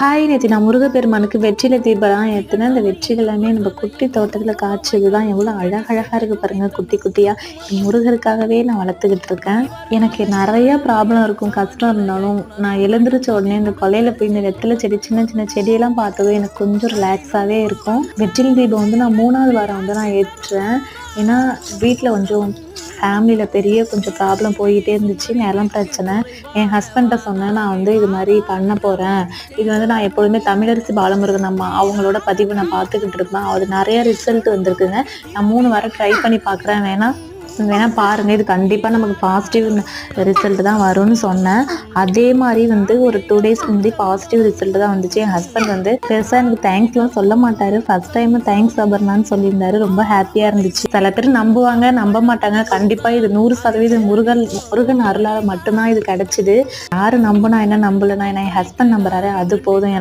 Hi நேத்து நான் முருகப்பெருமானுக்கு வெற்றிலை தீபம்லாம் ஏத்துனேன். அந்த வெற்றிகள் எல்லாமே நம்ம குட்டி தோட்டத்துல காய்ச்சது தான். எவ்வளோ அழகழகா இருக்கு பாருங்க குட்டி குட்டியா. முருகருக்காகவே நான் வளர்த்துக்கிட்டு இருக்கேன். எனக்கு நெறைய ப்ராப்ளம் இருக்கும். கஷ்டம் இருந்தாலும், நான் எழுந்திரிச்ச உடனே இந்த கொல்லையில போய் இந்த வெத்தலை செடி, சின்ன சின்ன செடியெல்லாம் பார்த்ததும் எனக்கு கொஞ்சம் ரிலாக்ஸாவே இருக்கும். வெற்றிலை தீபம் வந்து நான் 3வது வாரம் வந்து நான் ஏற்றுறேன். ஏன்னா, வீட்ல கொஞ்சம் ஃபேமிலியில பெரிய கொஞ்சம் ப்ராப்ளம் போயிட்டே இருந்துச்சு. நிலம் பிரச்சனை. என் ஹஸ்பண்ட்ட சொன்னேன், "நான் வந்து இது மாரி பண்ண போறேன். இது வந்து நான் எப்பொழுதுமே தமிழரசி பாலமுருகன் அம்மா அவங்களோட பதிவு நான் பார்த்துக்கிட்டு இருப்பேன். அது நெறைய ரிசல்ட் வந்திருக்குங்க. நான் 3 வாரம் ட்ரை பண்ணி பார்க்குறேன். வேணா பாருங்க. இது கண்டிப்பா நமக்கு பாசிட்டிவ் ரிசல்ட் தான் வரும்னு சொன்னேன். அதே மாரி வந்து ஒரு 2 டேஸ்க்கு முன்னாடி பாசிட்டிவ் ரிசல்ட் தான் வந்துச்சு. என் ஹஸ்பண்ட் வந்து பெருசா எனக்கு தேங்க்ஸ்லாம் சொல்ல மாட்டாரு. ஃபர்ஸ்ட் டைம் தேங்க்ஸ் அபர்ணான்னு சொல்லியிருந்தாரு. ரொம்ப ஹாப்பியா இருந்துச்சு. சில பேர் நம்புவாங்க, நம்ப மாட்டாங்க. கண்டிப்பா இது 100% முருகன் அருளால மட்டும் தான் இது கிடைச்சது. யாரு நம்புனா என்ன, நம்பலனா என்ன, என் ஹஸ்பண்ட் நம்புறாரு அது போதும்.